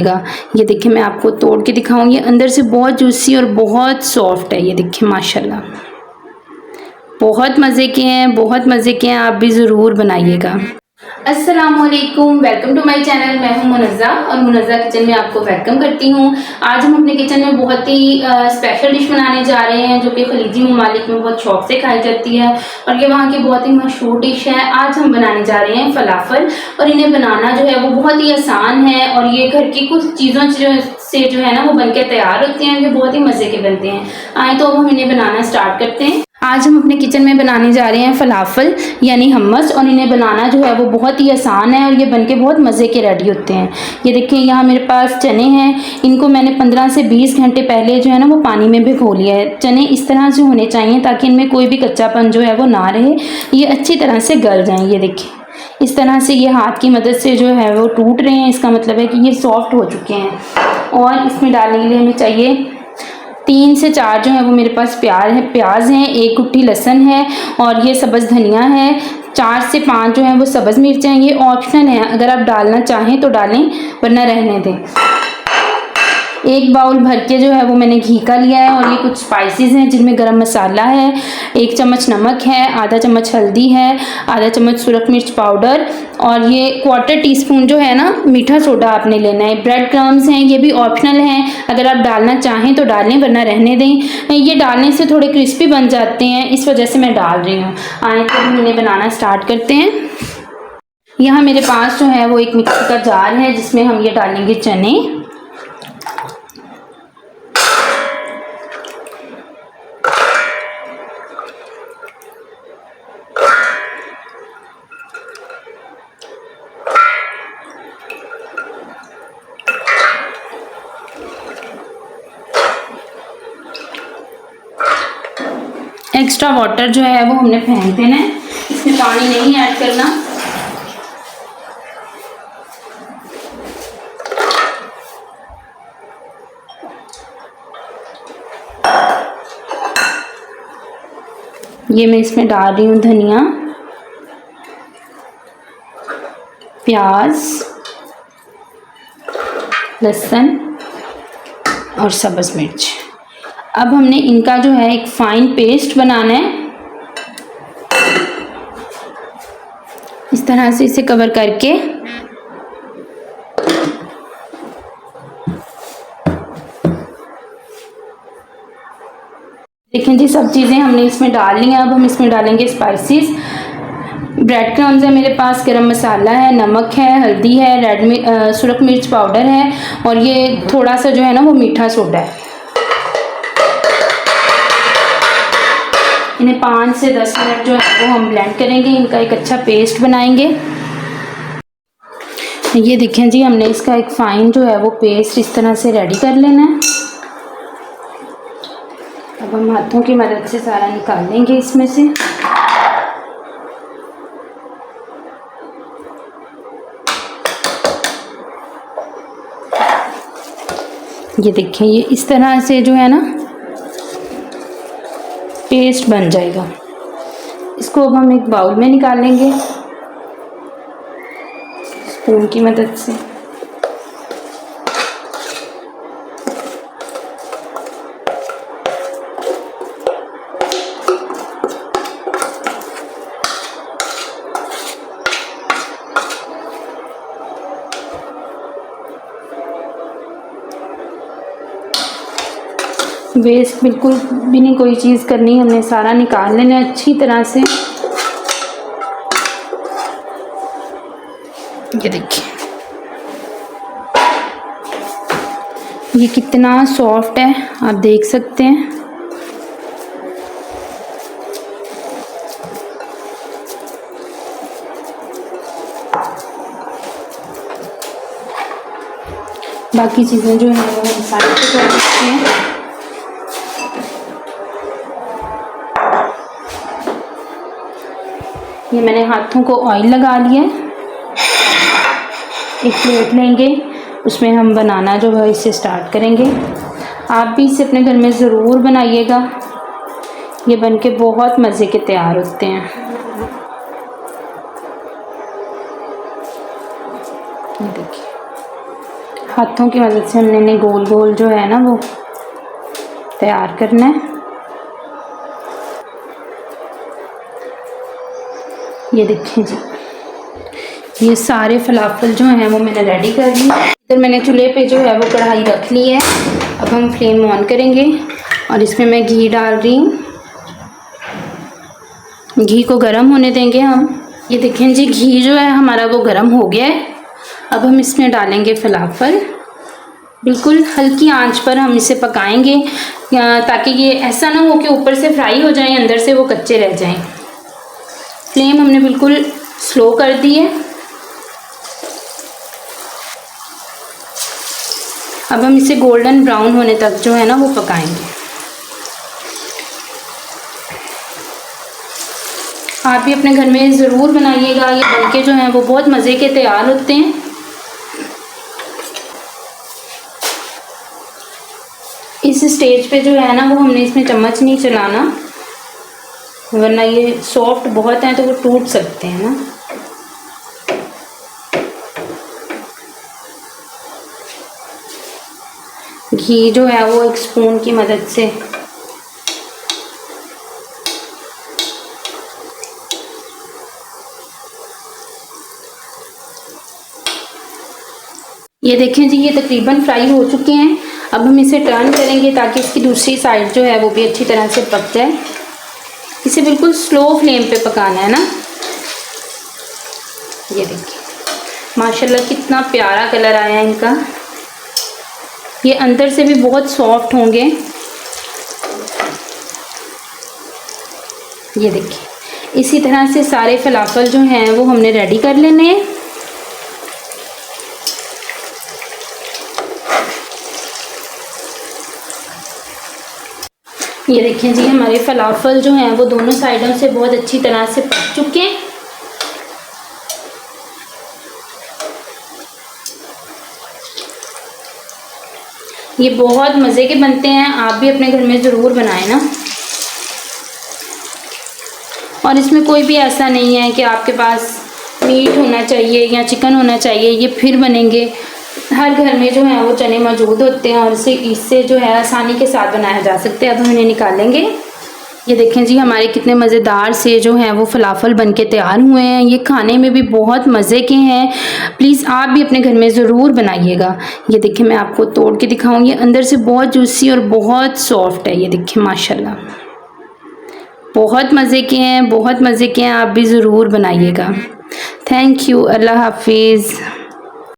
ये देखिए मैं आपको तोड़ के दिखाऊंगी। अंदर से बहुत जूसी और बहुत सॉफ्ट है। ये देखिए माशाल्लाह बहुत मज़े के हैं, बहुत मज़े के हैं। आप भी ज़रूर बनाइएगा। अस्सलामुअलैकुम, वेलकम टू माय चैनल। मैं हूं मुनज़्ज़ा और मुनज़्ज़ा किचन में आपको वेलकम करती हूं। आज हम अपने किचन में बहुत ही स्पेशल डिश बनाने जा रहे हैं जो कि खलीजी ममालिक में बहुत शौक से खाई जाती है और ये वहां की बहुत ही मशहूर डिश है। आज हम बनाने जा रहे हैं फलाफल और इन्हें बनाना जो है वो बहुत ही आसान है और ये घर की कुछ चीज़ों से जो है ना वो बनके तैयार होते हैं। ये बहुत ही मज़े के बनते हैं। आए तो अब हम इन्हें बनाना स्टार्ट करते हैं। आज हम अपने किचन में बनाने जा रहे हैं फलाफल यानी हमस और इन्हें बनाना जो है वो बहुत ही आसान है और ये बनके बहुत मज़े के रेडी होते हैं। ये देखिए यहाँ मेरे पास चने हैं, इनको मैंने 15 से 20 घंटे पहले जो है ना वो पानी में भिगो लिया है। चने इस तरह से होने चाहिए ताकि इनमें कोई भी कच्चापन जो है वो ना रहे, ये अच्छी तरह से गल जाएँ। ये देखिए इस तरह से ये हाथ की मदद से जो है वो टूट रहे हैं, इसका मतलब है कि ये सॉफ्ट हो चुके हैं। और इसमें डालने के लिए हमें चाहिए 3 से 4 जो है वो मेरे पास प्याज हैं, 1 गुट्ठी लहसुन है और ये सब्ज़ धनिया है। 4 से 5 जो है वो सब्ज़ मिर्च हैं। ये ऑप्शनल है, अगर आप डालना चाहें तो डालें वरना रहने दें। 1 बाउल भर के जो है वो मैंने घी का लिया है और ये कुछ स्पाइसेस हैं जिनमें गरम मसाला है, 1 चम्मच नमक है, आधा चम्मच हल्दी है, आधा चम्मच सुरख मिर्च पाउडर और ये 1/4 टीस्पून जो है ना मीठा सोडा आपने लेना है। ब्रेड क्रम्स हैं, ये भी ऑप्शनल हैं, अगर आप डालना चाहें तो डालें वरना रहने दें। ये डालने से थोड़े क्रिस्पी बन जाते हैं, इस वजह से मैं डाल रही हूँ। आए तो हम इन्हें बनाना स्टार्ट करते हैं। यहाँ मेरे पास जो है वो एक मिक्सी का जार है जिसमें हम ये डालेंगे चने। एक्स्ट्रा वाटर जो है वो हमने फेंक देना है, इसमें पानी नहीं ऐड करना। ये मैं इसमें डाल रही हूँ धनिया, प्याज, लहसुन और सब्ज़ मिर्च। अब हमने इनका जो है एक फाइन पेस्ट बनाना है। इस तरह से इसे कवर करके देखें जी सब चीज़ें हमने इसमें डाल ली हैं। अब हम इसमें डालेंगे स्पाइसेस। ब्रेड क्रम्स है मेरे पास, गरम मसाला है, नमक है, हल्दी है, सुरख मिर्च पाउडर है और ये थोड़ा सा जो है ना वो मीठा सोडा है। इन्हें 5 से 10 मिनट जो है वो हम ब्लेंड करेंगे, इनका एक अच्छा पेस्ट बनाएंगे। ये देखें जी हमने इसका एक फाइन जो है वो पेस्ट इस तरह से रेडी कर लेना है। अब हम हाथों की मदद से सारा निकाल लेंगे इसमें से। ये देखिए ये इस तरह से जो है ना पेस्ट बन जाएगा। इसको अब हम एक बाउल में निकाल लेंगे स्पून की मदद से। वेस्ट बिल्कुल भी नहीं कोई चीज़ करनी, हमने सारा निकाल लेना है अच्छी तरह से। ये देखिए ये कितना सॉफ्ट है, आप देख सकते हैं। बाकी चीज़ें जो है वो हम साइड पे कर सकते हैं। ये मैंने हाथों को ऑयल लगा लिया है। एक प्लेट लेंगे, उसमें हम बनाना जो है इससे स्टार्ट करेंगे। आप भी इसे अपने घर में ज़रूर बनाइएगा, ये बनके बहुत मज़े के तैयार होते हैं। ये देखिए हाथों की मदद से हमने गोल गोल जो है ना वो तैयार करना है। ये देखें जी, ये सारे फलाफल जो हैं वो मैंने रेडी कर ली। इधर मैंने चूल्हे पे जो है वो कढ़ाई रख ली है। अब हम फ्लेम ऑन करेंगे और इसमें मैं घी डाल रही हूँ। घी को गर्म होने देंगे हम। ये देखें जी, घी जो है हमारा वो गर्म हो गया है। अब हम इसमें डालेंगे फलाफल। बिल्कुल हल्की आंच पर हम इसे पकाएंगे ताकि ये ऐसा ना हो कि ऊपर से फ्राई हो जाएं, अंदर से वो कच्चे रह जाएं। फ्लेम हमने बिल्कुल स्लो कर दी है। अब हम इसे गोल्डन ब्राउन होने तक जो है ना वो पकाएंगे। आप भी अपने घर में ज़रूर बनाइएगा। ये बनके जो हैं वो बहुत मज़े के तैयार होते हैं। इस स्टेज पे जो है ना वो हमने इसमें चम्मच नहीं चलाना, वरना ये सॉफ्ट बहुत हैं तो वो टूट सकते हैं ना। घी जो है वो एक स्पून की मदद से ये देखें जी, ये तकरीबन फ्राई हो चुके हैं। अब हम इसे टर्न करेंगे ताकि इसकी दूसरी साइड जो है वो भी अच्छी तरह से पक जाए। इसे बिल्कुल स्लो फ्लेम पे पकाना है ना। ये देखिए माशाल्लाह कितना प्यारा कलर आया है इनका। ये अंदर से भी बहुत सॉफ्ट होंगे। ये देखिए इसी तरह से सारे फलाफल जो हैं वो हमने रेडी कर लेने हैं। ये देखें जी, हमारे फलाफल जो हैं वो दोनों साइडों से बहुत अच्छी तरह से पक चुके हैं। ये बहुत मज़े के बनते हैं। आप भी अपने घर में ज़रूर बनाएं ना। और इसमें कोई भी ऐसा नहीं है कि आपके पास मीट होना चाहिए या चिकन होना चाहिए ये फिर बनेंगे। हर घर में जो है वो चने मौजूद होते हैं और इससे जो है आसानी के साथ बनाया जा सकते हैं। अब हम इन्हें निकालेंगे। ये देखें जी, हमारे कितने मज़ेदार से जो हैं वो फलाफल बनके तैयार हुए हैं। ये खाने में भी बहुत मज़े के हैं। प्लीज़ आप भी अपने घर में ज़रूर बनाइएगा। ये देखें मैं आपको तोड़ के दिखाऊंगी। अंदर से बहुत जूसी और बहुत सॉफ्ट है। ये देखें माशाल्लाह बहुत मज़े के हैं, बहुत मज़े के हैं। आप भी ज़रूर बनाइएगा। Thank you. अल्लाह हाफिज़।